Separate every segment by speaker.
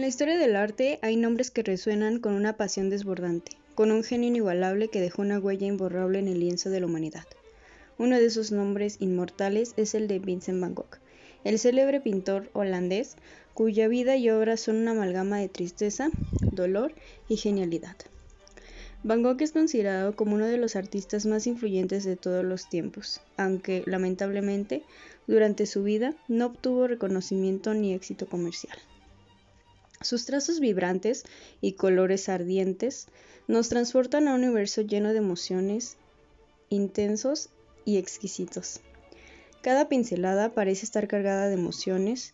Speaker 1: En la historia del arte hay nombres que resuenan con una pasión desbordante, con un genio inigualable que dejó una huella imborrable en el lienzo de la humanidad. Uno de esos nombres inmortales es el de Vincent van Gogh, el célebre pintor holandés cuya vida y obra son una amalgama de tristeza, dolor y genialidad. Van Gogh es considerado como uno de los artistas más influyentes de todos los tiempos, aunque, lamentablemente, durante su vida no obtuvo reconocimiento ni éxito comercial. Sus trazos vibrantes y colores ardientes nos transportan a un universo lleno de emociones, intensos y exquisitos. Cada pincelada parece estar cargada de emociones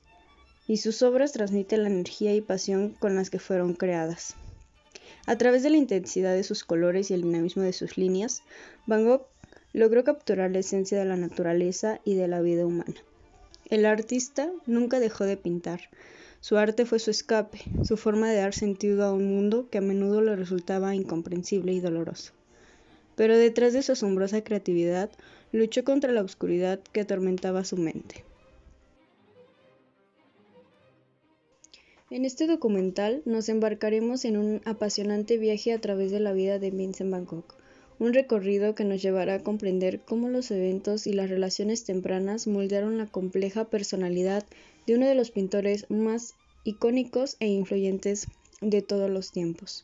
Speaker 1: y sus obras transmiten la energía y pasión con las que fueron creadas. A través de la intensidad de sus colores y el dinamismo de sus líneas, Van Gogh logró capturar la esencia de la naturaleza y de la vida humana. El artista nunca dejó de pintar. Su arte fue su escape, su forma de dar sentido a un mundo que a menudo le resultaba incomprensible y doloroso. Pero detrás de su asombrosa creatividad, luchó contra la oscuridad que atormentaba su mente. En este documental nos embarcaremos en un apasionante viaje a través de la vida de Vincent van Gogh, un recorrido que nos llevará a comprender cómo los eventos y las relaciones tempranas moldearon la compleja personalidad de uno de los pintores más icónicos e influyentes de todos los tiempos.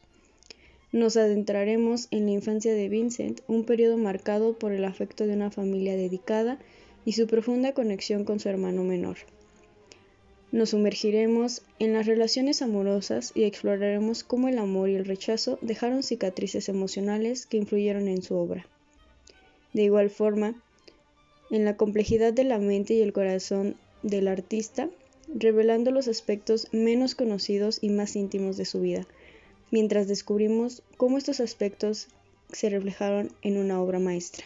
Speaker 1: Nos adentraremos en la infancia de Vincent, un periodo marcado por el afecto de una familia dedicada y su profunda conexión con su hermano menor. Nos sumergiremos en las relaciones amorosas y exploraremos cómo el amor y el rechazo dejaron cicatrices emocionales que influyeron en su obra. De igual forma, en la complejidad de la mente y el corazón del artista, revelando los aspectos menos conocidos y más íntimos de su vida, mientras descubrimos cómo estos aspectos se reflejaron en una obra maestra.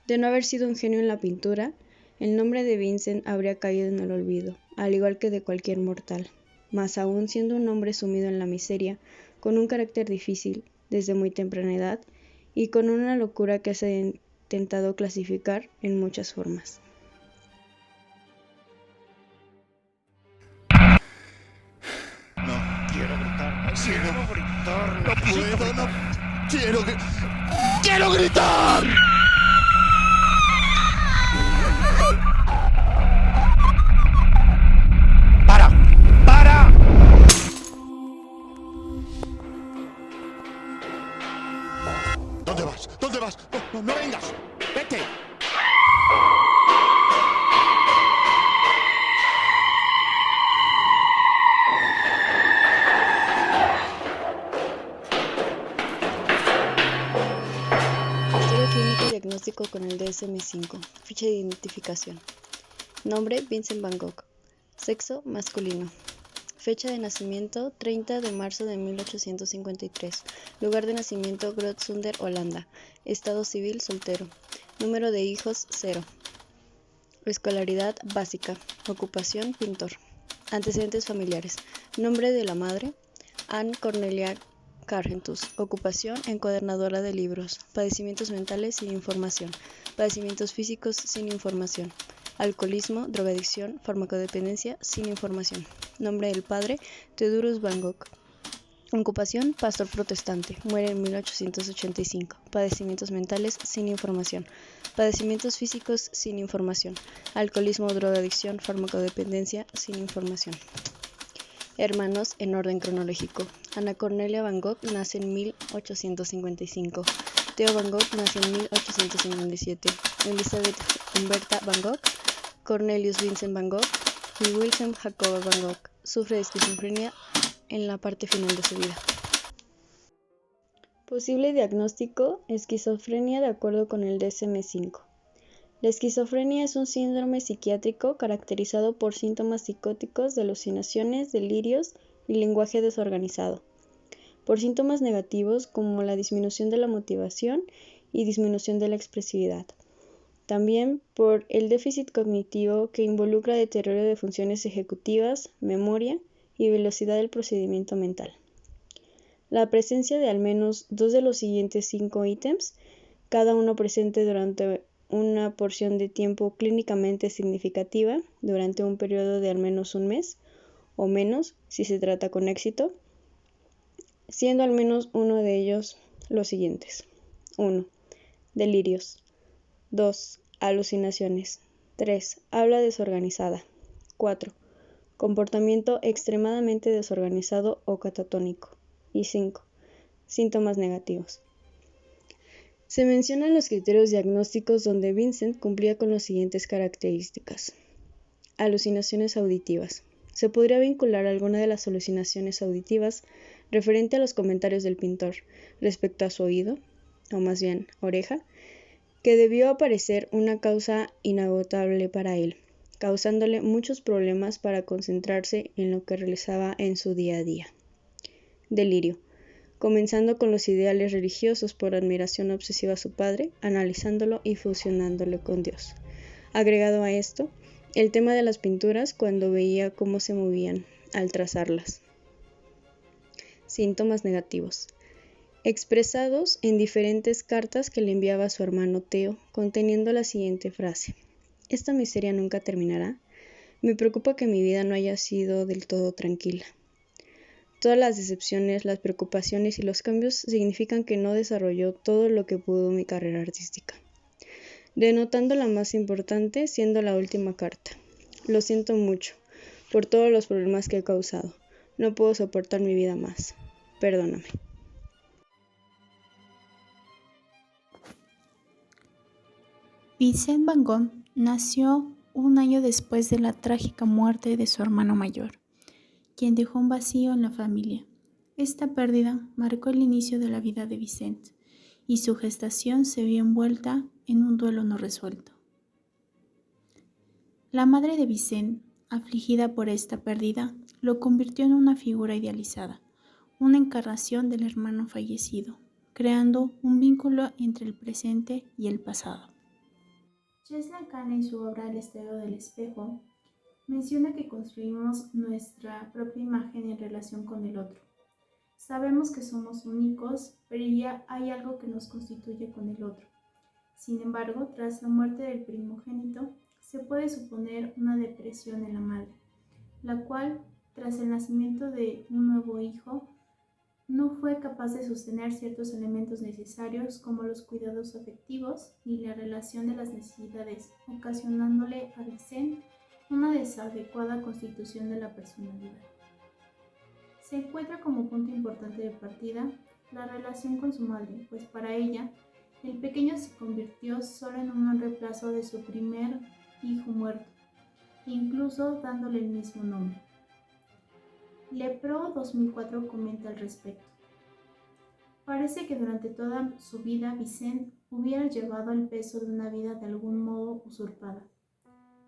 Speaker 1: De no haber sido un genio en la pintura, el nombre de Vincent habría caído en el olvido, al igual que de cualquier mortal, mas aún siendo un hombre sumido en la miseria, con un carácter difícil desde muy temprana edad y con una locura que se ha intentado clasificar en muchas formas.
Speaker 2: ¡Quiero gritar! ¡Para! ¿Dónde vas? No vengas. Vete.
Speaker 1: Historia clínica y diagnóstico con el DSM-5. Ficha de identificación. Nombre: Vincent van Gogh. Sexo: masculino. Fecha de nacimiento: 30 de marzo de 1853. Lugar de nacimiento: Groot-Zundert, Holanda. Estado civil: soltero. Número de hijos: 0. Escolaridad básica. Ocupación: pintor. Antecedentes familiares. Nombre de la madre: Anne Cornelia Cargentus. Ocupación: encuadernadora de libros. Padecimientos mentales: sin información. Padecimientos físicos: sin información. Alcoholismo, drogadicción, farmacodependencia: sin información. Nombre del padre: Theodorus van Gogh. Ocupación: pastor protestante. Muere en 1885. Padecimientos mentales: sin información. Padecimientos físicos: sin información. Alcoholismo, drogadicción, farmacodependencia: sin información. Hermanos en orden cronológico. Ana Cornelia van Gogh nace en 1855. Theo van Gogh nace en 1857. Elizabeth Humberta van Gogh, Cornelius Vincent van Gogh y Wilhelm Jacob van Gogh sufre de esquizofrenia en la parte final de su vida. Posible diagnóstico: esquizofrenia de acuerdo con el DSM-5. La esquizofrenia es un síndrome psiquiátrico caracterizado por síntomas psicóticos de alucinaciones, delirios y lenguaje desorganizado, por síntomas negativos como la disminución de la motivación y disminución de la expresividad. También por el déficit cognitivo que involucra deterioro de funciones ejecutivas, memoria y velocidad del procedimiento mental. La presencia de al menos 2 de los siguientes 5 ítems, cada uno presente durante una porción de tiempo clínicamente significativa durante un periodo de al menos un mes, o menos si se trata con éxito, siendo al menos uno de ellos los siguientes. 1. Delirios. 2. Alucinaciones. 3. Habla desorganizada. 4. Comportamiento extremadamente desorganizado o catatónico. Y 5. Síntomas negativos. Se mencionan los criterios diagnósticos donde Vincent cumplía con las siguientes características. Alucinaciones auditivas. Se podría vincular alguna de las alucinaciones auditivas referente a los comentarios del pintor respecto a su oído, o más bien oreja, que debió aparecer una causa inagotable para él, causándole muchos problemas para concentrarse en lo que realizaba en su día a día. Delirio. Comenzando con los ideales religiosos por admiración obsesiva a su padre, analizándolo y fusionándolo con Dios. Agregado a esto, el tema de las pinturas cuando veía cómo se movían al trazarlas. Síntomas negativos. Expresados en diferentes cartas que le enviaba a su hermano Theo, conteniendo la siguiente frase. ¿Esta miseria nunca terminará? Me preocupa que mi vida no haya sido del todo tranquila. Todas las decepciones, las preocupaciones y los cambios significan que no desarrolló todo lo que pudo mi carrera artística. Denotando la más importante, siendo la última carta. Lo siento mucho por todos los problemas que he causado. No puedo soportar mi vida más. Perdóname.
Speaker 3: Vincent van Gogh nació un año después de la trágica muerte de su hermano mayor, quien dejó un vacío en la familia. Esta pérdida marcó el inicio de la vida de Vincent, y su gestación se vio envuelta en un duelo no resuelto. La madre de Vincent, afligida por esta pérdida, lo convirtió en una figura idealizada, una encarnación del hermano fallecido, creando un vínculo entre el presente y el pasado. Chesney Lacan, en su obra El estero del espejo, menciona que construimos nuestra propia imagen en relación con el otro. Sabemos que somos únicos, pero ya hay algo que nos constituye con el otro. Sin embargo, tras la muerte del primogénito, se puede suponer una depresión en la madre, la cual, tras el nacimiento de un nuevo hijo, no fue capaz de sostener ciertos elementos necesarios como los cuidados afectivos y la relación de las necesidades, ocasionándole a Vincent una desadecuada constitución de la personalidad. Se encuentra como punto importante de partida la relación con su madre, pues para ella, el pequeño se convirtió solo en un reemplazo de su primer hijo muerto, incluso dándole el mismo nombre. Lepro 2004 comenta al respecto. Parece que durante toda su vida Vincent hubiera llevado el peso de una vida de algún modo usurpada.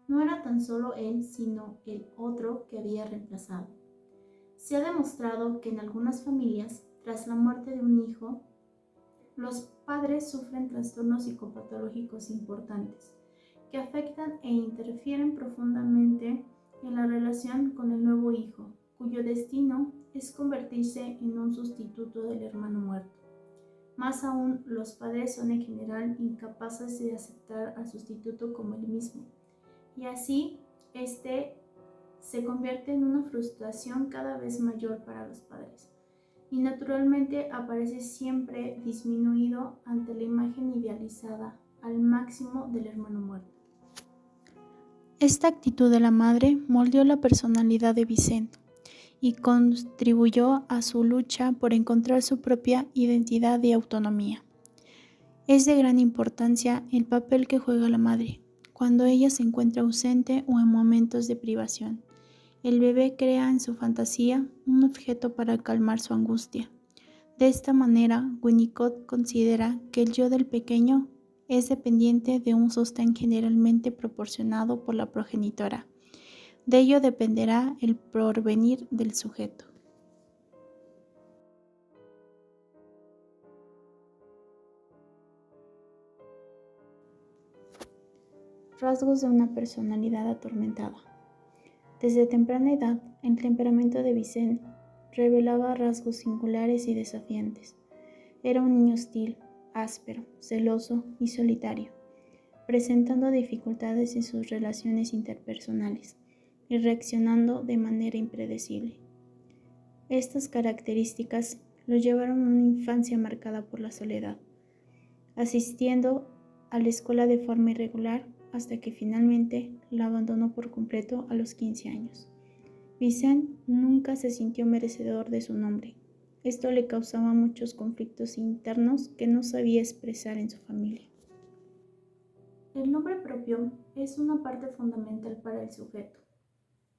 Speaker 3: No era tan solo él, sino el otro que había reemplazado. Se ha demostrado que en algunas familias, tras la muerte de un hijo, los padres sufren trastornos psicopatológicos importantes, que afectan e interfieren profundamente en la relación con el nuevo hijo, cuyo destino es convertirse en un sustituto del hermano muerto. Más aún, los padres son en general incapaces de aceptar al sustituto como el mismo, y así este se convierte en una frustración cada vez mayor para los padres, y naturalmente aparece siempre disminuido ante la imagen idealizada al máximo del hermano muerto. Esta actitud de la madre moldeó la personalidad de Vincent y contribuyó a su lucha por encontrar su propia identidad y autonomía. Es de gran importancia el papel que juega la madre cuando ella se encuentra ausente o en momentos de privación. El bebé crea en su fantasía un objeto para calmar su angustia. De esta manera, Winnicott considera que el yo del pequeño es dependiente de un sostén generalmente proporcionado por la progenitora. De ello dependerá el porvenir del sujeto. Rasgos de una personalidad atormentada. Desde temprana edad, el temperamento de Vincent revelaba rasgos singulares y desafiantes. Era un niño hostil, áspero, celoso y solitario, presentando dificultades en sus relaciones interpersonales. y reaccionando de manera impredecible. Estas características lo llevaron a una infancia marcada por la soledad, asistiendo a la escuela de forma irregular hasta que finalmente la abandonó por completo a los 15 años. Vicent nunca se sintió merecedor de su nombre. Esto le causaba muchos conflictos internos que no sabía expresar en su familia. El nombre propio es una parte fundamental para el sujeto.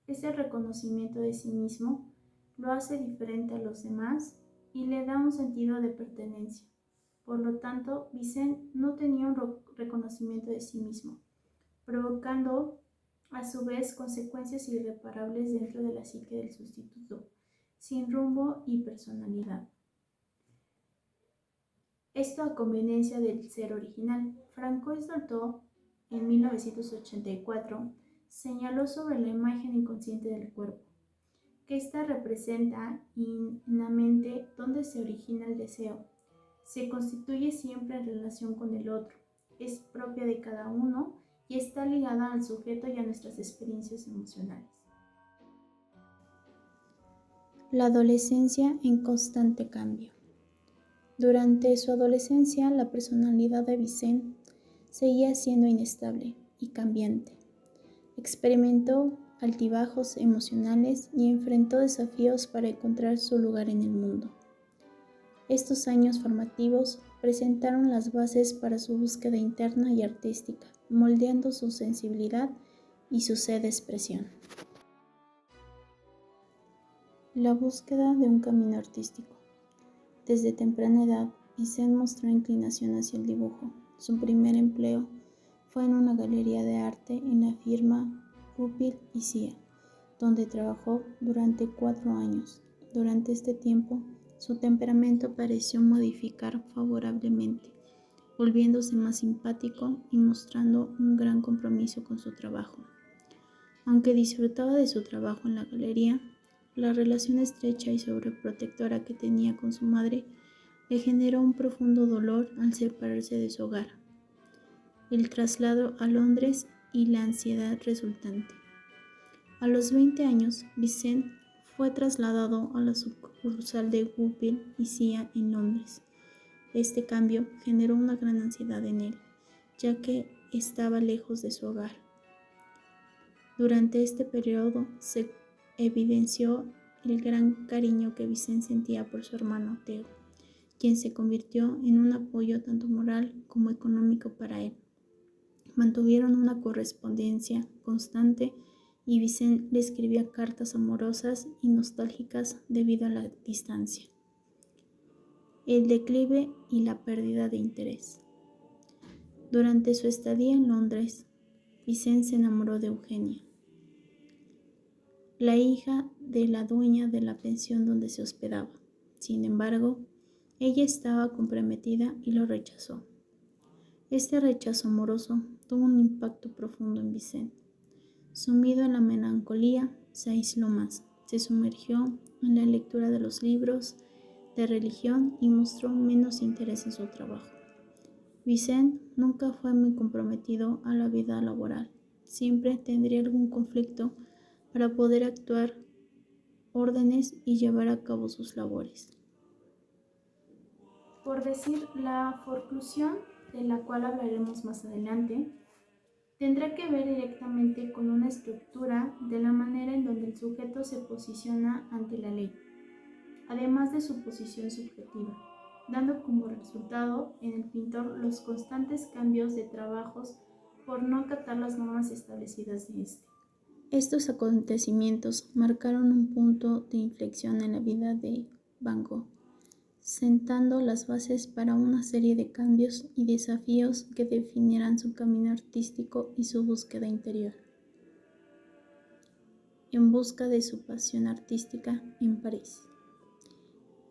Speaker 3: Ese reconocimiento de sí mismo lo hace diferente a los demás y le da un sentido de pertenencia. Por lo tanto, Vicent no tenía un reconocimiento de sí mismo, provocando a su vez consecuencias irreparables dentro de la psique del sustituto, sin rumbo y personalidad. Esto a conveniencia del ser original. Francois Dolto, en 1984, señaló sobre la imagen inconsciente del cuerpo, que ésta representa innamente dónde se origina el deseo, se constituye siempre en relación con el otro, es propia de cada uno y está ligada al sujeto y a nuestras experiencias emocionales. La adolescencia en constante cambio. Durante su adolescencia, la personalidad de Vicent seguía siendo inestable y cambiante. Experimentó altibajos emocionales y enfrentó desafíos para encontrar su lugar en el mundo. Estos años formativos presentaron las bases para su búsqueda interna y artística, moldeando su sensibilidad y su sed de expresión. La búsqueda de un camino artístico. Desde temprana edad, Vicent mostró inclinación hacia el dibujo. Su primer empleo fue en una galería de arte en la firma Goupil y Cia, donde trabajó durante 4 años. Durante este tiempo, su temperamento pareció modificar favorablemente, volviéndose más simpático y mostrando un gran compromiso con su trabajo. Aunque disfrutaba de su trabajo en la galería, la relación estrecha y sobreprotectora que tenía con su madre le generó un profundo dolor al separarse de su hogar, el traslado a Londres y la ansiedad resultante. A los 20 años, Vicent fue trasladado a la sucursal de Goupil y Cia en Londres. Este cambio generó una gran ansiedad en él, ya que estaba lejos de su hogar. Durante este periodo se evidenció el gran cariño que Vicent sentía por su hermano Theo, quien se convirtió en un apoyo tanto moral como económico para él. Mantuvieron una correspondencia constante y Vicent le escribía cartas amorosas y nostálgicas debido a la distancia, el declive y la pérdida de interés. Durante su estadía en Londres, Vicent se enamoró de Eugenia, la hija de la dueña de la pensión donde se hospedaba. Sin embargo, ella estaba comprometida y lo rechazó. Este rechazo amoroso tuvo un impacto profundo en Vicent. Sumido en la melancolía, se aisló más, se sumergió en la lectura de los libros de religión y mostró menos interés en su trabajo. Vicent nunca fue muy comprometido a la vida laboral. Siempre tendría algún conflicto para poder actuar órdenes y llevar a cabo sus labores. Por decir, la forclusión, de la cual hablaremos más adelante, tendrá que ver directamente con una estructura de la manera en donde el sujeto se posiciona ante la ley, además de su posición subjetiva, dando como resultado en el pintor los constantes cambios de trabajos por no acatar las normas establecidas de este. Estos acontecimientos marcaron un punto de inflexión en la vida de Van Gogh, sentando las bases para una serie de cambios y desafíos que definirán su camino artístico y su búsqueda interior. En busca de su pasión artística en París.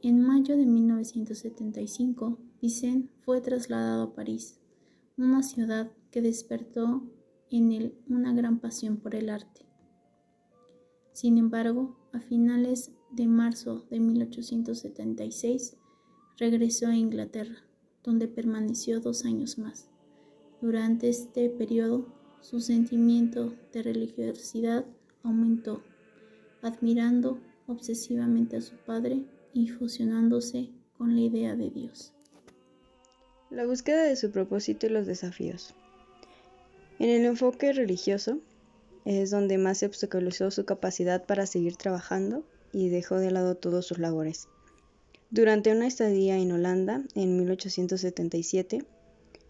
Speaker 3: En mayo de 1975, Vicent fue trasladado a París, una ciudad que despertó en él una gran pasión por el arte. Sin embargo, a finales de marzo de 1876, regresó a Inglaterra, donde permaneció 2 años más. Durante este periodo, su sentimiento de religiosidad aumentó, admirando obsesivamente a su padre y fusionándose con la idea de Dios.
Speaker 1: La búsqueda de su propósito y los desafíos. En el enfoque religioso es donde más se obstaculizó su capacidad para seguir trabajando y dejó de lado todas sus labores. Durante una estadía en Holanda en 1877,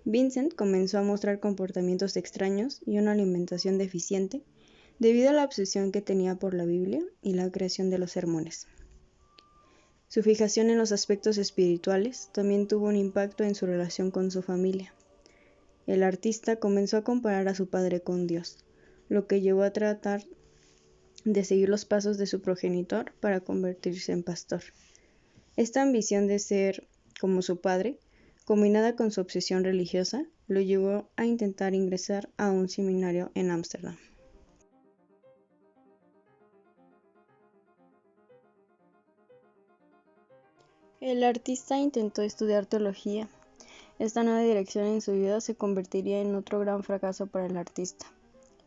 Speaker 1: Vincent comenzó a mostrar comportamientos extraños y una alimentación deficiente debido a la obsesión que tenía por la Biblia y la creación de los sermones. Su fijación en los aspectos espirituales también tuvo un impacto en su relación con su familia. El artista comenzó a comparar a su padre con Dios, lo que llevó a tratar de seguir los pasos de su progenitor para convertirse en pastor. Esta ambición de ser como su padre, combinada con su obsesión religiosa, lo llevó a intentar ingresar a un seminario en Ámsterdam. El artista intentó estudiar teología. Esta nueva dirección en su vida se convertiría en otro gran fracaso para el artista.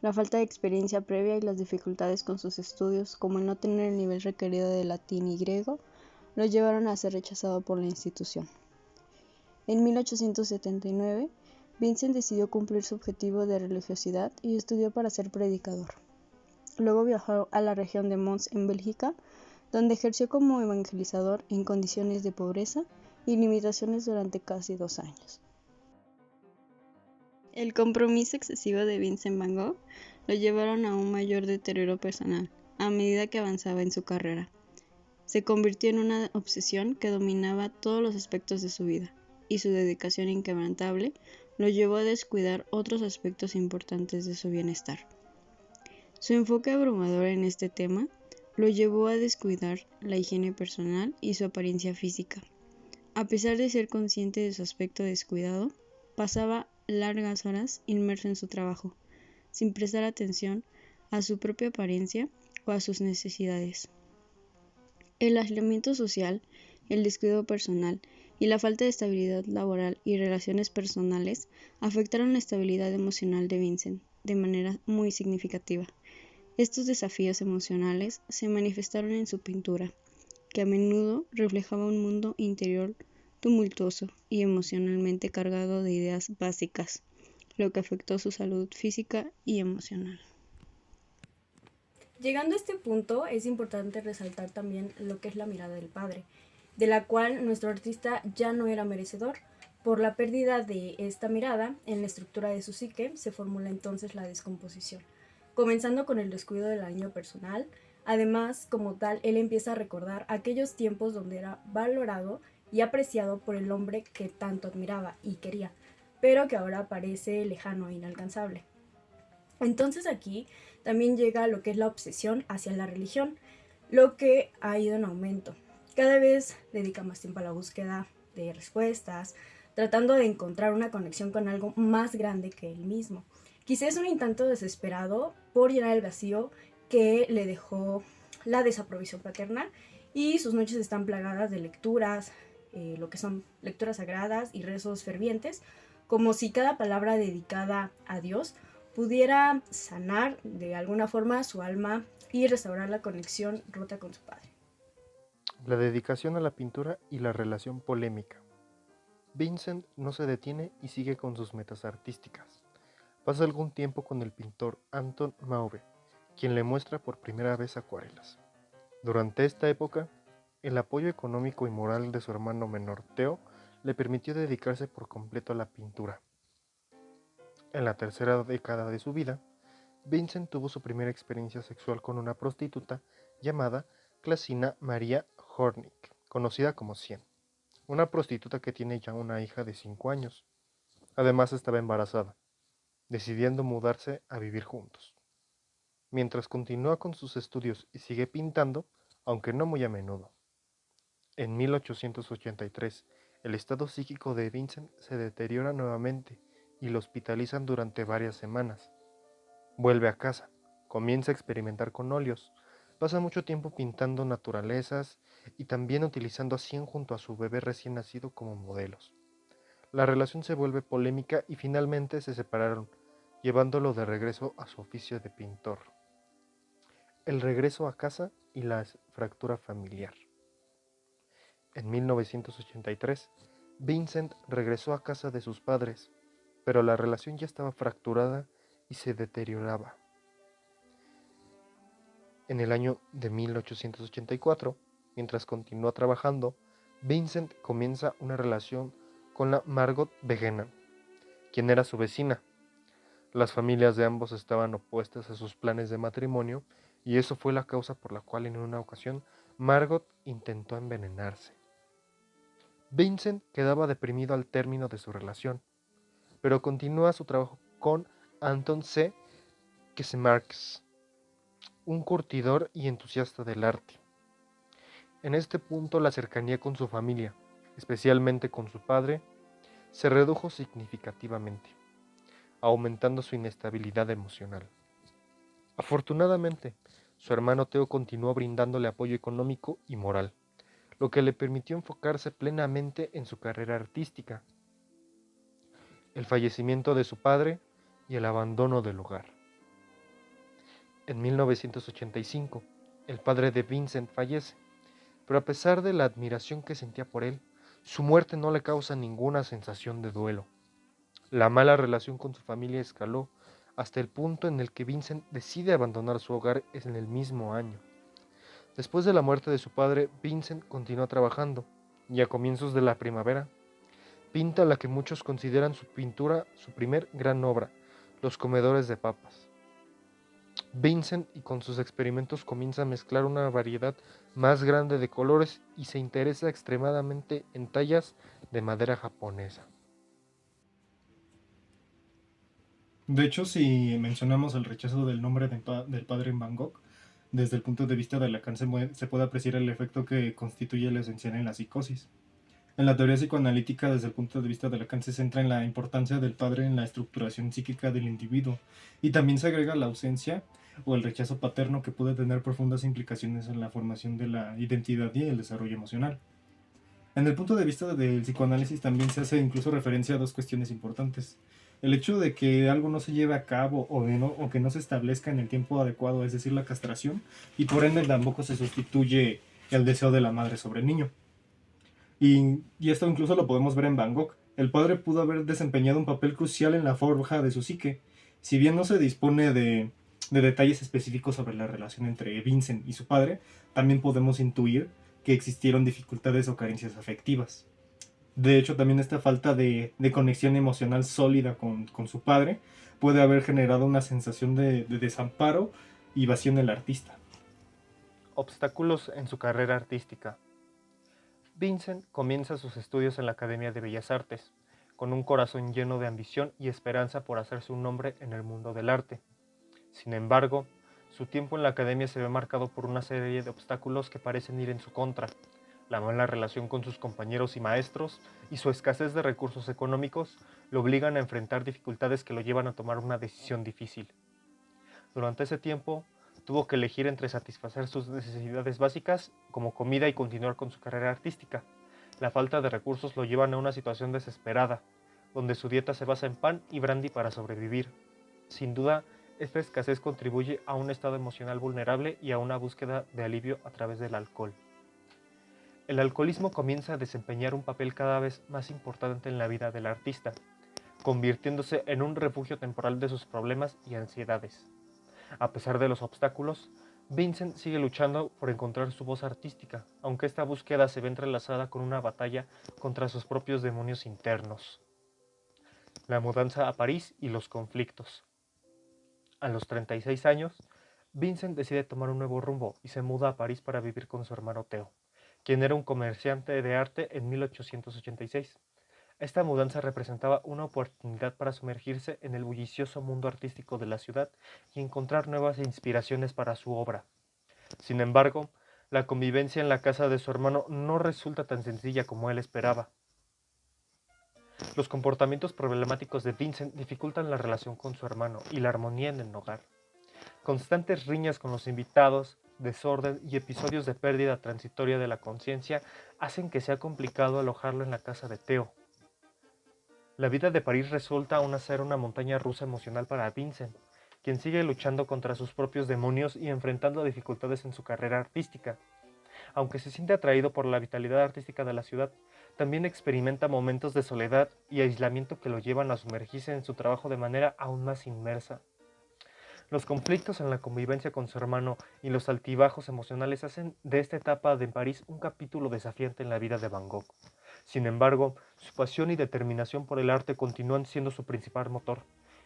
Speaker 1: La falta de experiencia previa y las dificultades con sus estudios, como el no tener el nivel requerido de latín y griego, lo llevaron a ser rechazado por la institución. En 1879, Vincent decidió cumplir su objetivo de religiosidad y estudió para ser predicador. Luego viajó a la región de Mons en Bélgica, donde ejerció como evangelizador en condiciones de pobreza y limitaciones durante casi 2 años. El compromiso excesivo de Vincent Van Gogh lo llevaron a un mayor deterioro personal a medida que avanzaba en su carrera. Se convirtió en una obsesión que dominaba todos los aspectos de su vida, y su dedicación inquebrantable lo llevó a descuidar otros aspectos importantes de su bienestar. Su enfoque abrumador en este tema lo llevó a descuidar la higiene personal y su apariencia física. A pesar de ser consciente de su aspecto descuidado, pasaba largas horas inmerso en su trabajo, sin prestar atención a su propia apariencia o a sus necesidades. El aislamiento social, el descuido personal y la falta de estabilidad laboral y relaciones personales afectaron la estabilidad emocional de Vincent de manera muy significativa. Estos desafíos emocionales se manifestaron en su pintura, que a menudo reflejaba un mundo interior tumultuoso y emocionalmente cargado de ideas básicas, lo que afectó su salud física y emocional. Llegando a este punto, es importante resaltar también lo que es la mirada del padre, de la cual nuestro artista ya no era merecedor. Por la pérdida de esta mirada en la estructura de su psique, se formula entonces la descomposición, comenzando con el descuido del daño personal. Además, como tal, él empieza a recordar aquellos tiempos donde era valorado y apreciado por el hombre que tanto admiraba y quería, pero que ahora parece lejano e inalcanzable. Entonces aquí también llega lo que es la obsesión hacia la religión, lo que ha ido en aumento. Cada vez dedica más tiempo a la búsqueda de respuestas, tratando de encontrar una conexión con algo más grande que él mismo. Quizás es un intento desesperado por llenar el vacío que le dejó la desaprovisión paternal, y sus noches están plagadas de lecturas, lo que son lecturas sagradas y rezos fervientes, como si cada palabra dedicada a Dios pudiera sanar de alguna forma su alma y restaurar la conexión rota con su padre.
Speaker 4: La dedicación a la pintura y la relación polémica. Vincent no se detiene y sigue con sus metas artísticas. Pasa algún tiempo con el pintor Anton Mauve, quien le muestra por primera vez acuarelas. Durante esta época, el apoyo económico y moral de su hermano menor Theo le permitió dedicarse por completo a la pintura. En la tercera década de su vida, Vincent tuvo su primera experiencia sexual con una prostituta llamada Klasina Maria Hornig, conocida como 100, una prostituta que tiene ya una hija de 5 años. Además estaba embarazada, decidiendo mudarse a vivir juntos. Mientras continúa con sus estudios y sigue pintando, aunque no muy a menudo. En 1883, el estado psíquico de Vincent se deteriora nuevamente y lo hospitalizan durante varias semanas. Vuelve a casa, comienza a experimentar con óleos, pasa mucho tiempo pintando naturalezas y también utilizando a 100 junto a su bebé recién nacido como modelos. La relación se vuelve polémica y finalmente se separaron, llevándolo de regreso a su oficio de pintor. el regreso a casa y la fractura familiar. En 1983, Vincent regresó a casa de sus padres, pero la relación ya estaba fracturada y se deterioraba. En el año de 1884, mientras continúa trabajando, Vincent comienza una relación con la Margot Wegener, quien era su vecina. Las familias de ambos estaban opuestas a sus planes de matrimonio y eso fue la causa por la cual en una ocasión Margot intentó envenenarse. Vincent quedaba deprimido al término de su relación, pero continúa su trabajo con Anton C. Kesemarks, un curtidor y entusiasta del arte. En este punto la cercanía con su familia, especialmente con su padre, se redujo significativamente, aumentando su inestabilidad emocional. Afortunadamente, su hermano Theo continuó brindándole apoyo económico y moral, lo que le permitió enfocarse plenamente en su carrera artística. El fallecimiento de su padre y el abandono del hogar. En 1985, el padre de Vincent fallece, pero a pesar de la admiración que sentía por él, su muerte no le causa ninguna sensación de duelo. La mala relación con su familia escaló hasta el punto en el que Vincent decide abandonar su hogar en el mismo año. Después de la muerte de su padre, Vincent continuó trabajando y a comienzos de la primavera pinta la que muchos consideran su pintura su primer gran obra, Los comedores de papas. Vincent y con sus experimentos comienza a mezclar una variedad más grande de colores y se interesa extremadamente en tallas de madera japonesa.
Speaker 5: De hecho, si mencionamos el rechazo del nombre del padre en Van Gogh, desde el punto de vista de Lacan se puede apreciar el efecto que constituye el esencial en la psicosis. En la teoría psicoanalítica, desde el punto de vista de Lacan, se centra en la importancia del padre en la estructuración psíquica del individuo, y también se agrega la ausencia o el rechazo paterno que puede tener profundas implicaciones en la formación de la identidad y el desarrollo emocional. En el punto de vista del psicoanálisis también se hace incluso referencia a dos cuestiones importantes. El hecho de que algo no se lleve a cabo o que no se establezca en el tiempo adecuado, es decir, la castración, y por ende tampoco se sustituye el deseo de la madre sobre el niño. Y esto incluso lo podemos ver en Van Gogh. El padre pudo haber desempeñado un papel crucial en la forja de su psique. Si bien no se dispone de detalles específicos sobre la relación entre Vincent y su padre, también podemos intuir que existieron dificultades o carencias afectivas. De hecho, también esta falta de conexión emocional sólida con su padre puede haber generado una sensación de desamparo y vacío en el artista.
Speaker 4: Obstáculos en su carrera artística. Vincent comienza sus estudios en la Academia de Bellas Artes, con un corazón lleno de ambición y esperanza por hacerse un nombre en el mundo del arte. Sin embargo, su tiempo en la academia se ve marcado por una serie de obstáculos que parecen ir en su contra. La mala relación con sus compañeros y maestros y su escasez de recursos económicos lo obligan a enfrentar dificultades que lo llevan a tomar una decisión difícil. Durante ese tiempo, tuvo que elegir entre satisfacer sus necesidades básicas, como comida, y continuar con su carrera artística. La falta de recursos lo llevan a una situación desesperada, donde su dieta se basa en pan y brandy para sobrevivir. Sin duda, esta escasez contribuye a un estado emocional vulnerable y a una búsqueda de alivio a través del alcohol. El alcoholismo comienza a desempeñar un papel cada vez más importante en la vida del artista, convirtiéndose en un refugio temporal de sus problemas y ansiedades. A pesar de los obstáculos, Vincent sigue luchando por encontrar su voz artística, aunque esta búsqueda se ve entrelazada con una batalla contra sus propios demonios internos. La mudanza a París y los conflictos. A los 36 años, Vincent decide tomar un nuevo rumbo y se muda a París para vivir con su hermano Theo, quien era un comerciante de arte en 1886. Esta mudanza representaba una oportunidad para sumergirse en el bullicioso mundo artístico de la ciudad y encontrar nuevas inspiraciones para su obra. Sin embargo, la convivencia en la casa de su hermano no resulta tan sencilla como él esperaba. Los comportamientos problemáticos de Vincent dificultan la relación con su hermano y la armonía en el hogar. Constantes riñas con los invitados, desorden y episodios de pérdida transitoria de la conciencia hacen que sea complicado alojarlo en la casa de Theo. La vida de París resulta aún ser una montaña rusa emocional para Vincent, quien sigue luchando contra sus propios demonios y enfrentando dificultades en su carrera artística. Aunque se siente atraído por la vitalidad artística de la ciudad, también experimenta momentos de soledad y aislamiento que lo llevan a sumergirse en su trabajo de manera aún más inmersa. Los conflictos en la convivencia con su hermano y los altibajos emocionales hacen de esta etapa de París un capítulo desafiante en la vida de Van Gogh. Sin embargo, su pasión y determinación por el arte continúan siendo su principal motor,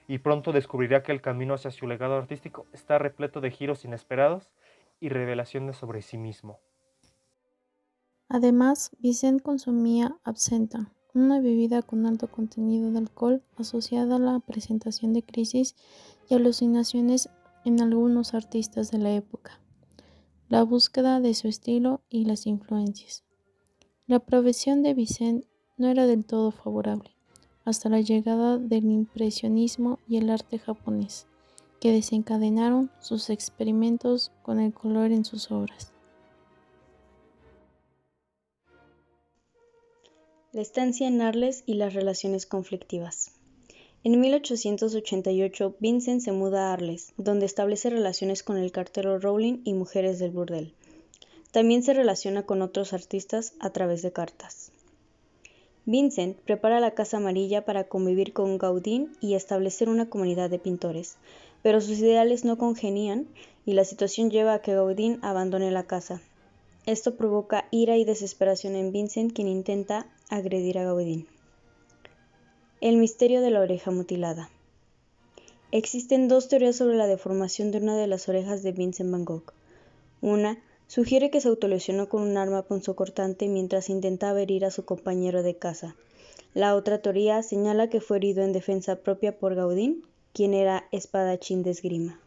Speaker 4: y pronto descubrirá que el camino hacia su legado artístico está repleto de giros inesperados y revelaciones sobre sí mismo.
Speaker 3: Además, Vicent consumía absenta, una bebida con alto contenido de alcohol asociada a la presentación de crisis y alucinaciones en algunos artistas de la época, la búsqueda de su estilo y las influencias. La profesión de Vicent no era del todo favorable, hasta la llegada del impresionismo y el arte japonés, que desencadenaron sus experimentos con el color en sus obras.
Speaker 1: La estancia en Arles y las relaciones conflictivas. En 1888, Vincent se muda a Arles, donde establece relaciones con el cartero Rowling y mujeres del burdel. También se relaciona con otros artistas a través de cartas. Vincent prepara la Casa Amarilla para convivir con Gaudí y establecer una comunidad de pintores, pero sus ideales no congenian y la situación lleva a que Gaudí abandone la casa. Esto provoca ira y desesperación en Vincent, quien intenta agredir a Gaudí. El misterio de la oreja mutilada. Existen dos teorías sobre la deformación de una de las orejas de Vincent Van Gogh. Una sugiere que se autolesionó con un arma punzocortante mientras intentaba herir a su compañero de casa. La otra teoría señala que fue herido en defensa propia por Gaudí, quien era espadachín de esgrima.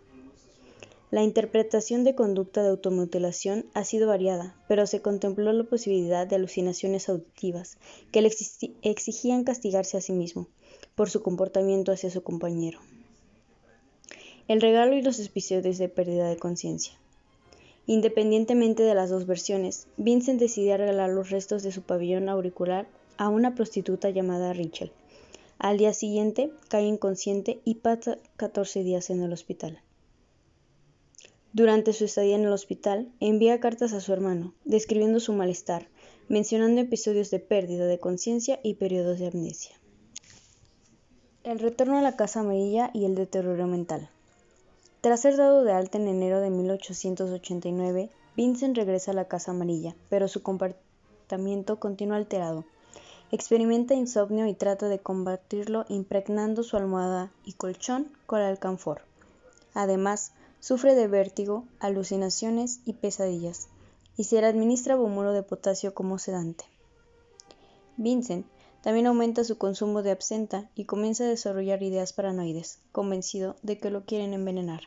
Speaker 1: La interpretación de conducta de automutilación ha sido variada, pero se contempló la posibilidad de alucinaciones auditivas que le exigían castigarse a sí mismo por su comportamiento hacia su compañero. El regalo y los episodios de pérdida de conciencia. Independientemente de las dos versiones, Vincent decidió regalar los restos de su pabellón auricular a una prostituta llamada Rachel. Al día siguiente, cae inconsciente y pasa 14 días en el hospital. Durante su estadía en el hospital, envía cartas a su hermano, describiendo su malestar, mencionando episodios de pérdida de conciencia y periodos de amnesia. El retorno a la Casa Amarilla y el deterioro mental. Tras ser dado de alta en enero de 1889, Vincent regresa a la Casa Amarilla, pero su comportamiento continúa alterado. Experimenta insomnio y trata de combatirlo impregnando su almohada y colchón con alcanfor. Además, sufre de vértigo, alucinaciones y pesadillas, y se le administra bromuro de potasio como sedante. Vincent también aumenta su consumo de absenta y comienza a desarrollar ideas paranoides, convencido de que lo quieren envenenar.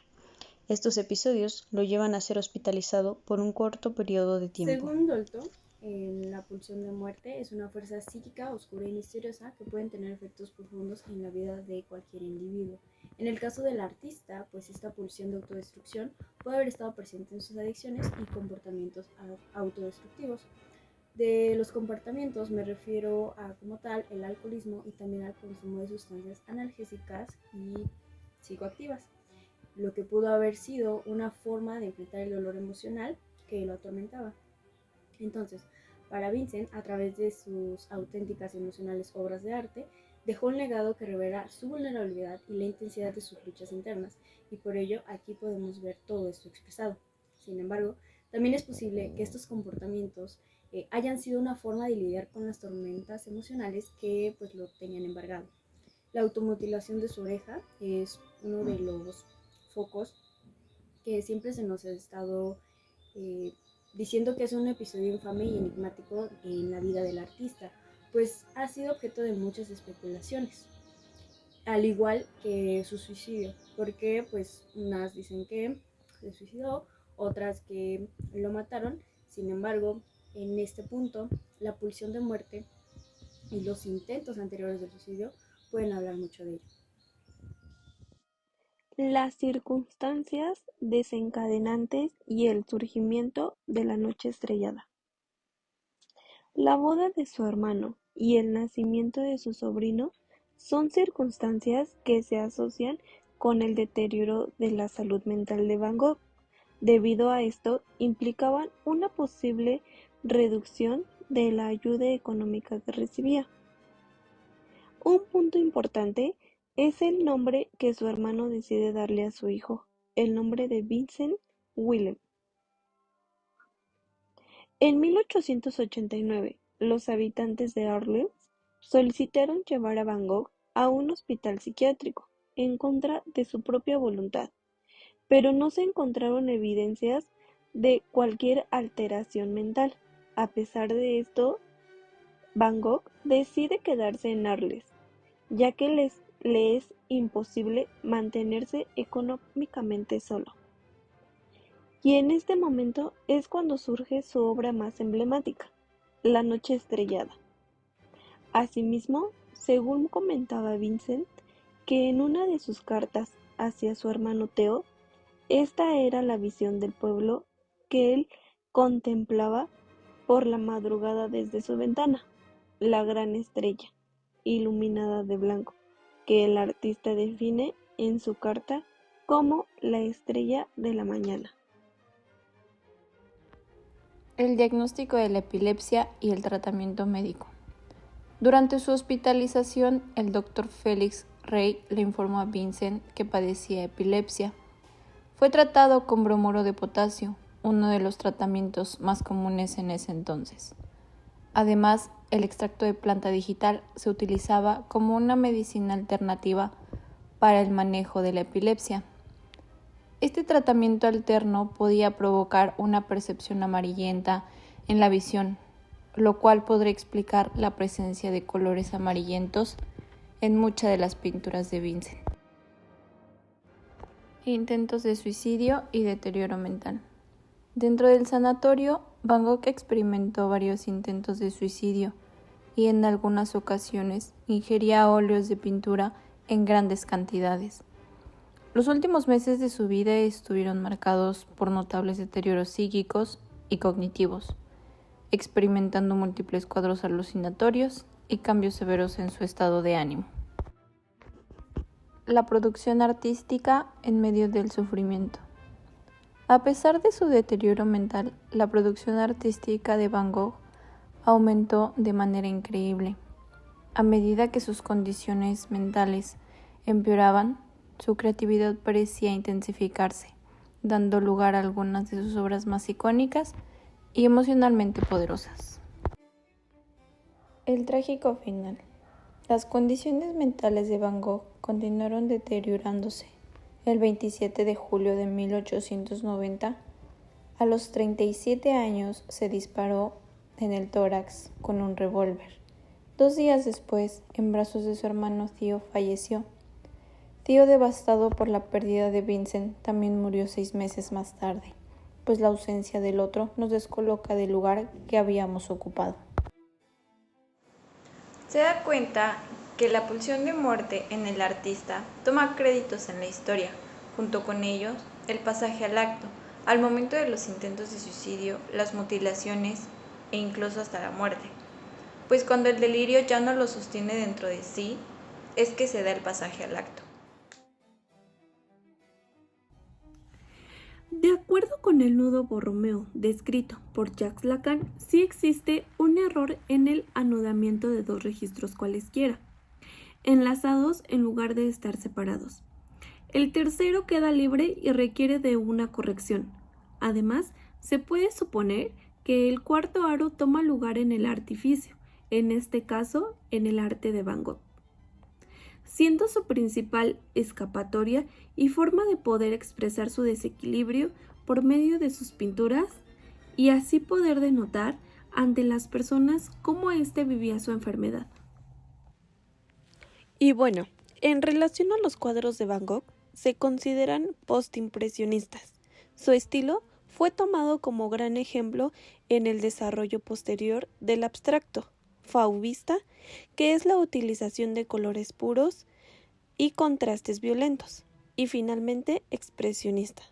Speaker 1: Estos episodios lo llevan a ser hospitalizado por un corto periodo de tiempo.
Speaker 6: Según Dolto, la pulsión de muerte es una fuerza psíquica oscura y misteriosa que pueden tener efectos profundos en la vida de cualquier individuo. En el caso del artista, pues esta pulsión de autodestrucción puede haber estado presente en sus adicciones y comportamientos autodestructivos. De los comportamientos me refiero a como tal el alcoholismo y también al consumo de sustancias analgésicas y psicoactivas, lo que pudo haber sido una forma de enfrentar el dolor emocional que lo atormentaba. Entonces, para Vincent, a través de sus auténticas y emocionales obras de arte, dejó un legado que revela su vulnerabilidad y la intensidad de sus luchas internas, y por ello aquí podemos ver todo esto expresado. Sin embargo, también es posible que estos comportamientos hayan sido una forma de lidiar con las tormentas emocionales que pues lo tenían embargado. La automutilación de su oreja es uno de los focos que siempre se nos ha estado diciendo que es un episodio infame y enigmático en la vida del artista, pues ha sido objeto de muchas especulaciones, al igual que su suicidio, porque pues unas dicen que se suicidó, otras que lo mataron. Sin embargo, en este punto, la pulsión de muerte y los intentos anteriores del suicidio pueden hablar mucho de ello.
Speaker 7: Las circunstancias desencadenantes y el surgimiento de la noche estrellada. La boda de su hermano y el nacimiento de su sobrino son circunstancias que se asocian con el deterioro de la salud mental de Van Gogh. Debido a esto, implicaban una posible reducción de la ayuda económica que recibía. Un punto importante es el nombre que su hermano decide darle a su hijo, el nombre de Vincent Willem. En 1889, los habitantes de Arles solicitaron llevar a Van Gogh a un hospital psiquiátrico en contra de su propia voluntad, pero no se encontraron evidencias de cualquier alteración mental. A pesar de esto, Van Gogh decide quedarse en Arles, ya que le es imposible mantenerse económicamente solo. Y en este momento es cuando surge su obra más emblemática, La noche estrellada. Asimismo, según comentaba Vincent, que en una de sus cartas hacia su hermano Theo, esta era la visión del pueblo que él contemplaba por la madrugada desde su ventana, la gran estrella, iluminada de blanco, que el artista define en su carta como la estrella de la mañana.
Speaker 8: El diagnóstico de la epilepsia y el tratamiento médico. Durante su hospitalización, el doctor Félix Rey le informó a Vincent que padecía epilepsia. Fue tratado con bromuro de potasio, uno de los tratamientos más comunes en ese entonces. Además, el extracto de planta digital se utilizaba como una medicina alternativa para el manejo de la epilepsia. Este tratamiento alterno podía provocar una percepción amarillenta en la visión, lo cual podría explicar la presencia de colores amarillentos en muchas de las pinturas de Vincent. Intentos de suicidio y deterioro mental. Dentro del sanatorio, Van Gogh experimentó varios intentos de suicidio y en algunas ocasiones ingería óleos de pintura en grandes cantidades. Los últimos meses de su vida estuvieron marcados por notables deterioros psíquicos y cognitivos, experimentando múltiples cuadros alucinatorios y cambios severos en su estado de ánimo. La producción artística en medio del sufrimiento. A pesar de su deterioro mental, la producción artística de Van Gogh aumentó de manera increíble. A medida que sus condiciones mentales empeoraban, su creatividad parecía intensificarse, dando lugar a algunas de sus obras más icónicas y emocionalmente poderosas. El trágico final. Las condiciones mentales de Van Gogh continuaron deteriorándose. El 27 de julio de 1890, a los 37 años, se disparó en el tórax con un revólver. 2 días después, en brazos de su hermano Theo, falleció. Theo, devastado por la pérdida de Vincent, también murió 6 meses más tarde, pues la ausencia del otro nos descoloca del lugar que habíamos ocupado. Se da cuenta que la pulsión de muerte en el artista toma créditos en la historia, junto con ellos el pasaje al acto, al momento de los intentos de suicidio, las mutilaciones e incluso hasta la muerte, pues cuando el delirio ya no lo sostiene dentro de sí, es que se da el pasaje al acto.
Speaker 7: De acuerdo con el nudo Borromeo descrito por Jacques Lacan, sí existe un error en el anudamiento de 2 registros cualesquiera, enlazados en lugar de estar separados. El tercero queda libre y requiere de una corrección. Además, se puede suponer que el cuarto aro toma lugar en el artificio, en este caso en el arte de Van Gogh, siendo su principal escapatoria y forma de poder expresar su desequilibrio por medio de sus pinturas y así poder denotar ante las personas cómo éste vivía su enfermedad. Y bueno, en relación a los cuadros de Van Gogh, se consideran postimpresionistas. Su estilo fue tomado como gran ejemplo en el desarrollo posterior del abstracto fauvista, que es la utilización de colores puros y contrastes violentos, y finalmente expresionista.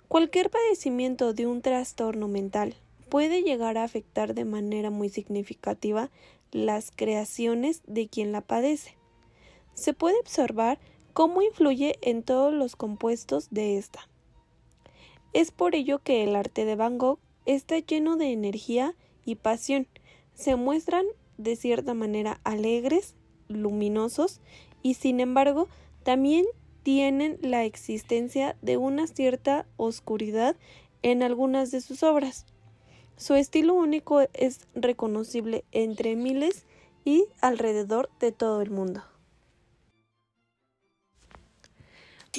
Speaker 7: Cualquier padecimiento de un trastorno mental puede llegar a afectar de manera muy significativa las creaciones de quien la padece. Se puede observar cómo influye en todos los compuestos de esta. Es por ello que el arte de Van Gogh está lleno de energía y pasión. Se muestran de cierta manera alegres, luminosos y sin embargo también tienen la existencia de una cierta oscuridad en algunas de sus obras. Su estilo único es reconocible entre miles y alrededor de todo el mundo.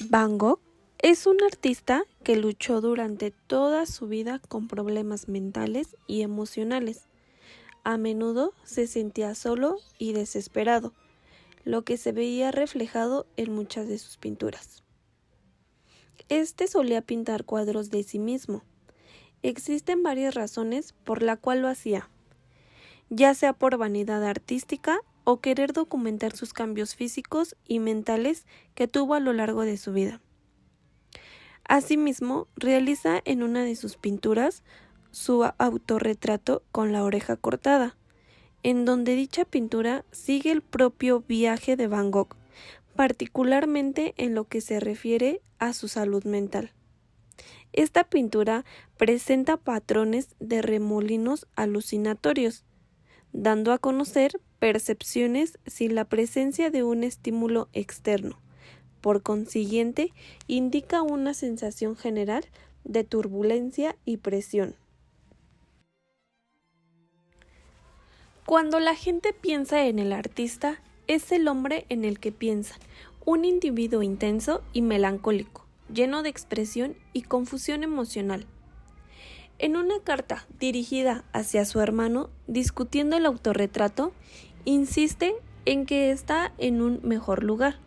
Speaker 7: Van Gogh es un artista que luchó durante toda su vida con problemas mentales y emocionales. A menudo se sentía solo y desesperado, lo que se veía reflejado en muchas de sus pinturas. Este solía pintar cuadros de sí mismo. Existen varias razones por la cual lo hacía, ya sea por vanidad artística o querer documentar sus cambios físicos y mentales que tuvo a lo largo de su vida. Asimismo, realiza en una de sus pinturas su autorretrato con la oreja cortada, en donde dicha pintura sigue el propio viaje de Van Gogh, particularmente en lo que se refiere a su salud mental. Esta pintura presenta patrones de remolinos alucinatorios, dando a conocer percepciones sin la presencia de un estímulo externo. Por consiguiente, indica una sensación general de turbulencia y presión. Cuando la gente piensa en el artista, es el hombre en el que piensan, un individuo intenso y melancólico, lleno de expresión y confusión emocional. En una carta dirigida hacia su hermano, discutiendo el autorretrato, insiste en que está en un mejor lugar.